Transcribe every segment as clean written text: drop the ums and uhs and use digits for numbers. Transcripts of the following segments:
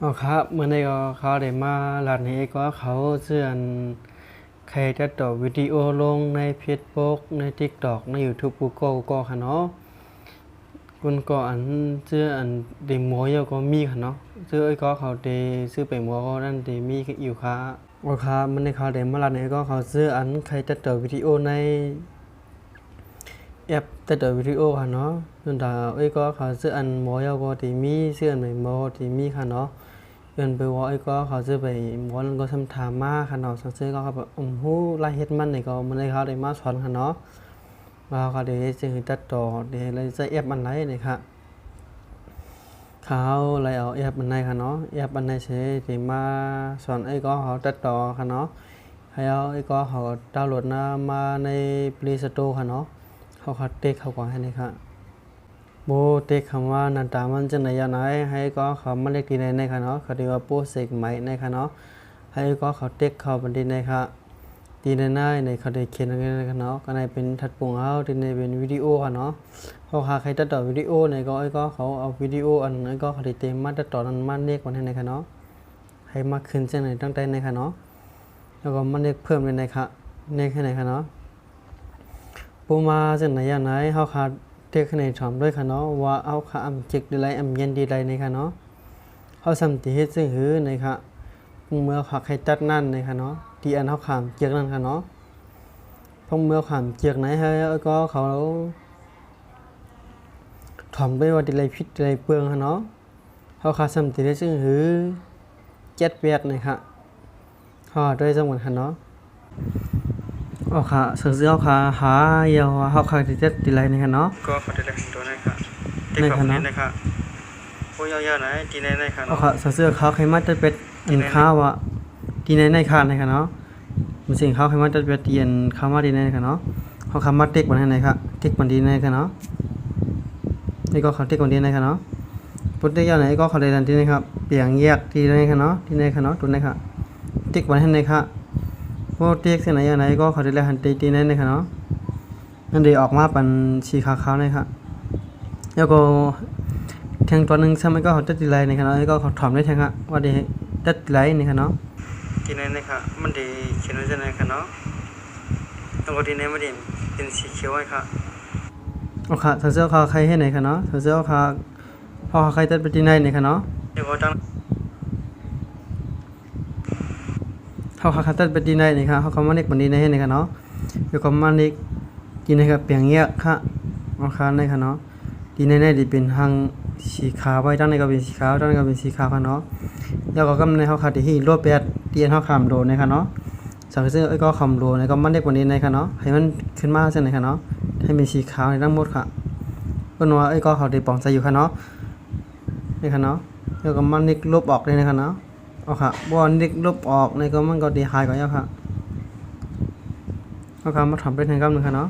อ๋อครับเมื่อในก็เขาได้มาร้านนี้ก็เขาเสื่อนใครจะต่อวิดีโอลงใน Facebook ใน TikTok ใน YouTube Google ก็ค่ะเนาะคุณก็อันเสื้ออันเดหมัวยก็มีค่ะเนาะเสื้อไอ้ก็เขาเดซื้อไปหมัวก็นั่นเดมีอยู่ค่ะโอเคมันในเขาเดมาร้านนี้ก็เขาซื้ออันใครจะต่อวิดีโอในแอปตัดต่อวิดีโอค่ะเนาะส่วนดาวไอ้ก็เขาซื้ออันหมัวยก็ที่มีเสื้ออันใหม่หมัวที่มีค่ะเนาะ gần bề ngoài có họ sẽ phải muốn có thăm thả ma khả nó sẽ cóแบบhú lai hếtมันnày cóมันเลยเขาได้มาสอนค่ะเนาะว่าเขาได้จะตัดต่อได้เลยจะแอปอันไหนนี่ค่ะเขาเลยเอาแอปอันไหนค่ะเนาะแอปอันไหนใช้ที่มาสอนไอ้ก็เขาตัดต่อค่ะเนาะให้เอาไอ้ก็เขาดาวน์โหลดมาใน Play Store ค่ะเนาะเขาเทคเขาก่อนให้นี่ค่ะโบเทคคำว่านันตามันจะไหนยังไงให้ก็เขามาเล็กดีในค่ะเนาะเขาเรียกว่าโปรเซกใหม่ในค่ะเนาะให้ก็เขาเทคเขาบันดีในค่ะดีในเขาได้เขียนอะไรในค่ะเนาะก็ในเป็นทัดปุ่งเอาดีในเป็นวิดีโอค่ะเนาะเขาหาใครตัดต่อวิดีโอในก็ไอ้ก็เขาเอาวิดีโออันนั้นก็เขาได้เต็มมาตัดต่อนั้นมาเรียกวันในค่ะเนาะให้มาขึ้นเส้นไหนตั้งแต่ในค่ะเนาะแล้วก็มาเรียกเพิ่มในค่ะในแค่ไหนค่ะเนาะปูมาเส้นไหนอย่างไหนเขาขาดเทคในถอมด้วยค่ะเนาะว่าเอาค่ะอำจิกดีไรอำเย็นดีไรในค่ะเนาะเขาสัมติเฮ็ดซึ่งหือในค่ะเมื่อเขาใครตัดนั่นในค่ะเนาะที่อันเขาขามเจียกนั่นค่ะเนาะพอเมื่อขามเจียกไหนให้ก็เขาถอมด้วยว่าดีไรพิษดีไรเปลืองค่ะเนาะเขาขาสัมติเฮ็ดซึ่งหือเจ็ดเปียดในค่ะเขาด้วยสมกันค่ะเนาะอ๋อค่ะสื่อเขาค่ะหาเยาเขาค่ะที่เจ็ดดีไรในค่ะเนาะก็ขอได้เลยตัวนี้ค่ะที่เขาเนี่ยนะคะโอ้ยาวๆนะที่ไหนค่ะอ๋อค่ะสื่อเขาใครมาจะเป็นอินข้าวอ่ะที่ในค่ะในค่ะเนาะมันสิ่งเขาใครมาจะเป็นเตียนเขามาดีในค่ะเนาะเขาคำมาเต็กบันให้ในค่ะเต็กบันดีในค่ะเนาะนี่ก็เขาเต็กบันดีในค่ะเนาะพุทธเจ้าไหนก็เขาได้ดันที่นี่ครับเปลี่ยนแยกที่ในค่ะเนาะที่ในค่ะเนาะตัวในค่ะเต็กบันให้ในค่ะพวกเต็กเส้นไหนอย่างไหนก็เขาได้หันตีที่ในค่ะเนาะนั่นเดี๋ยวออกมาเป็นสีขาวๆในค่ะแล้วก็แทงตัวหนึ่งใช่ไหมก็เขาตัดดีไลน์ในค่ะเนาะก็เขาถอมได้แทงค่ะว่าเดี๋ยวตัดดีไลน์ในค่ะเนาะที่ไหนค่ะมันดีเขียนไว้ที่ไหนค่ะเนาะแล้วก็ที่ไหนมันดีเป็นสีเขียวไว้ค่ะโอเคเสื้อเขาใครให้ไหนค่ะเนาะเสื้อเขาพอใครตัดไปที่ไหนในค่ะเนาะเดี๋ยวก็ตั้งเขาตัดไปที่ไหนในค่ะเขามาเน็กบันดีในให้ในค่ะเนาะเดี๋ยวก็มาเน็กกินในค่ะเปลี่ยนแยกค่ะโอเคในค่ะเนาะดีในดีเป็นทางสีขาวไว้ด้านในก็เป็นสีขาวด้านในก็เป็นสีขาวค่ะเนาะแล้วก็กำในเขาขาดที่รวบแปดเตียนเขาขามโดในค่ะเนาะสังเกตไอ้ก็คำโดในก็มันเด็กกว่านี้ในค่ะเนาะให้มันขึ้นมาเส้นไหนค่ะเนาะให้เป็นสีขาวในทั้งหมดค่ะก็นัวไอ้ก็เขาได้ปองใส่อยู่ค่ะเนาะนี่ค่ะเนาะแล้วก็มันเด็กลบออกเลยนะคะเนาะเอาค่ะบอลเด็กลบออกในก็มันก็ดีหายกว่าเยอะค่ะเอาค่ะมาทำเป็นทางกำหนึ่งค่ะเนาะ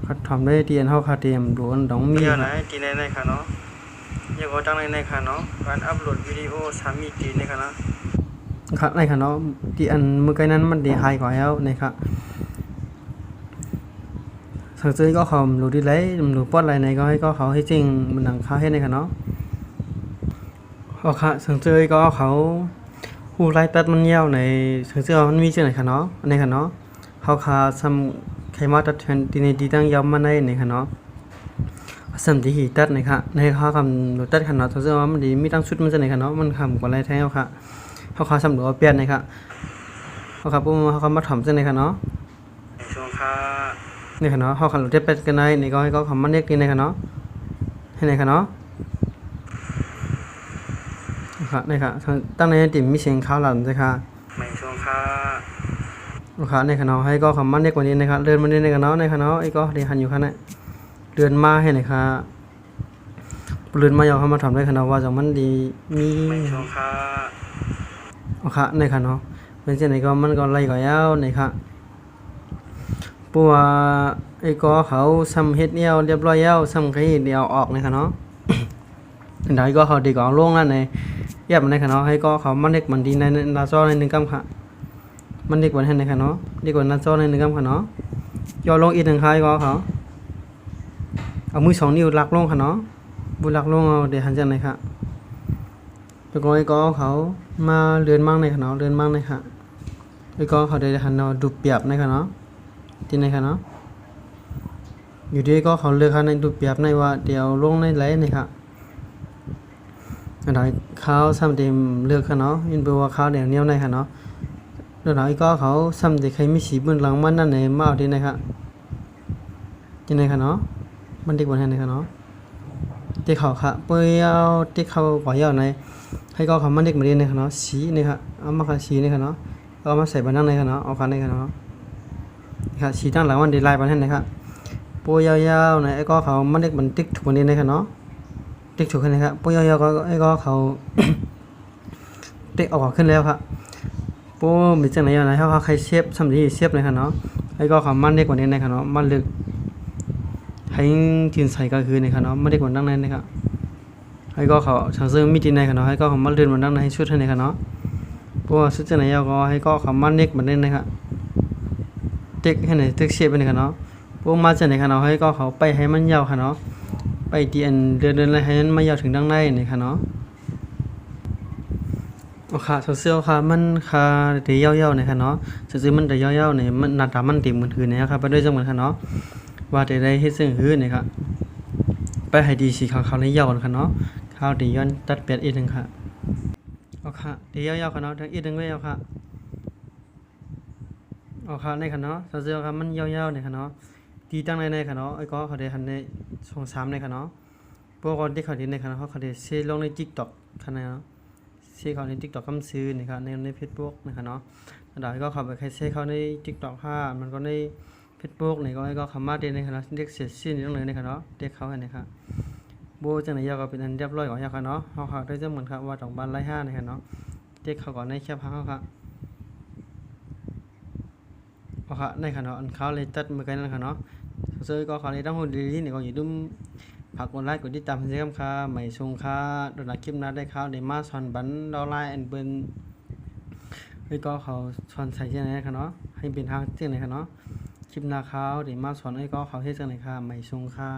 เขาทำได้เตียนเขาขาดเตรียมโดนดองมีเดี๋ยวไหนที่ไหนค่ะเนาะเดี๋ยวก็ตั้งในค่ะเนาะการอัปโหลดวิดีโอ3มิติในค่ะเนาะครับในค่ะเนาะที่อันเมื่อกี้นั้นมันดีหายกว่าแล้วในค่ะสังเกตก็เขารู้ดีเลยรู้ปอดอะไรในก็ให้ก็เขาให้จริงมันหนังเขาให้ในค่ะเนาะโอเคสังเกตก็เขาหูไล่ตัดมันยาวในสังเกตมันมีเช่นไหนค่ะเนาะในค่ะเนาะเขาขาซ้ำใครมาตัดแทนที่ในดีตั้งยาวมาในค่ะเนาะสัมที่หีตัดในค่ะในเขาคำรู้ตัดค่ะเนาะสังเกตว่ามันดีมีตั้งชุดมันจะในค่ะเนาะมันคำกว่าไรแท้ค่ะเขาขาซ้ำหรือว่าเปลี่ยนในค่ะเขาขาปุ๊บเขามาถมเส้นในค่ะเนาะช่วงค่ะในค่ะเนาะเขาขันรถเทปเป็นกันในก็ให้ก็คำมันเรียกดีในค่ะเนาะให้ในค่ะเนาะค่ะในค่ะตั้งในติ่มมีเสียงข้าวหลั่นใช่ค่ะไม่ช่วงค่ะโอเคในค่ะเนาะให้ก็คำมันเรียกกว่านี้ในค่ะเดินมาในค่ะเนาะในค่ะเนาะไอ้ก็เรียนหันอยู่ค่ะเนี่ยเดินมาให้ในค่ะเดินมาอยากเข้ามาทำได้ค่ะเนาะว่าจากมันดีมีไม่ช่วงค่ะโอเคในค่ะเนาะเป็นเช่นไหนก็มันก็ไล่ก่อยาวในค่ะปัวไอ้ก็เขาซ้ำเฮ็ดเนียวเรียบร้อยแล้วซ้ำใครเดียวออกในค่ะเนาะเดี๋ยวก็เขาดีกว่าลงแล้วในเย็บในค่ะเนาะให้ก็เขามันเด็กมันดีในหน้าจอใน1 กำค่ะมันเด็กกว่าให้ในค่ะเนาะดีกว่าหน้าจอใน1 กำค่ะเนาะย่อลงอีก1 ครั้งก็เขาเอามือ2 นิ้วลักลงค่ะเนาะบุลักลงเอาเดี๋ยวหันจังไหนค่ะ แล้วก็ไอ้ก็เขามาเรือนมั่งในค่ะเนาะเรือนมั่งในค่ะไอ้ก็เขาได้หันเนาะดูเปรียบในค่ะเนาะที่ในค่ะเนาะอยู่ดีก็เขาเลือกค่ะในดูเปรียบในว่าเดี๋ยวลงในไหลในค่ะอันไหนเขาซ้ำเต็มเลือกค่ะเนาะยินเปว่าเขาเดี๋ยวเนี้ยในค่ะเนาะแล้วไอ้ก็เขาซ้ำเด็กใครมีสีบนหลังมันนั่นในมาเอาที่ในค่ะที่ในค่ะเนาะมันเด็กบนแห่ในค่ะเนาะที่เขาค่ะเปยเอาที่เขาปล่อยเอาในให้ก็เขามันเด็กมาเรียนในค่ะเนาะสีในค่ะเอามาค่ะสีในค่ะเนาะเอามาใส่บนนั่งในค่ะเนาะเอาค่ะในค่ะเนาะค่ะสีตั้งหลังมันดีไลน์บนแห่ในค่ะปยาวๆในไอ้ก็เขามันเด็กมันติ๊กถูกบนนี้ในค่ะเนาะติ๊กถูกขึ้นในค่ะปยาวๆก็ไอ้ก็เขา ติ๊กออกขึ้นแล้วค่ะปูมีจังไหนอย่างไรเขาใครเสียบสำลีเสียบในค่ะเนาะไอ้ก็เขามันเด็กกว่านี้ในค่ะเนาะมันลึกให้ทีนใส่ก็คือในค่ะเนาะมันเด็กกว่านั่งในนะครับไอ้ก็เขาช่างซึ่งมีทีในค่ะเนาะให้ก็เขามันเลื่อนมานั่งในให้ชุดให้ในค่ะเนาะปูชุดจังไหนยาวก็ให้ก็เขามันเด็กมาเล่นนะครับเด็กให้ไหนเด็กเสียบไปในค่ะเนาะปูมาจังไหนค่ะเนาะให้ก็เขาไปให้มันยาวค่ะเนาะไปตีอันเดินอะไรให้มันไม่ยาวถึงดังในในค่ะเนาะค่ะเสื้อค่ะมันค่ะเดี๋ยวยาวๆเนี่ยค่ะเนาะซื้อมันเดี๋ยวยาวๆเนี่ยมันหน้าตามันเต็มเหมือนคืนเนี่ยครับไปด้วยจังเหมือนค่ะเนาะว่าได้เฮ็ดซึ่งหื้อเนี่ยค่ะไปให้ดีสีขาวๆในยาวกันค่ะเนาะขาวดีย้อนตัดเป็ดอีกนึงค่ะเอาค่ะเดี๋ยวยาวๆค่ะเนาะทั้งอีกนึงไว้เอาค่ะเอาค่ะในค่ะเนาะเสื้อค่ะมันยาวๆเนี่ยค่ะเนาะตีตั้งในค่ะเนาะไอ้ก็เขาได้หันใน2-3ในค่ะเนาะพวกคนที่เขาดีในค่ะเนาะเขาได้เซลงใน TikTok ค่ะเนาะเซเขาใน TikTok คำซื้อนะครับใน Facebook นะครับเนาะแล้วก็เข้าไปใครเซเขาใน TikTok ค่ะมันก็ใน Facebook นี่ก็เข้ามาได้ในคณะเด็กเสียชื่อนี่ต้องเลยนะครับเนาะเด็กเขาให้นะครับโบจังไหนยาวก็เป็นอันเรียบร้อยก่อนยาวค่ะเนาะเฮาได้จะเหมือนครับว่าตองบ้านไร่5นะครับเนาะเด็กเขาก่อนในแคปเฮาค่ะเอาค่ะในค่ะเนาะอันเขาเลยตัดมือกันนั่นค่ะเนาะซื้อก็เขาเลยต้องหุ่นดีๆนี่ก็อยู่ดุมผักกดไลค์กดติดตามให้ค่ะใหม่ชงค่ะโดนคลิปนั้นได้ข่าวได้มาสอนบันดอลไลน์อันเปิ้นแล้วก็เขาสอนใส่จังไหนค่ะเนาะให้เป็นทางจังไหนค่ะเนาะคลิปหน้าข่าวได้มาสอนไอ้ก็เขาเฮ็ดจังไหนค่ะใหม่ชงค่ะ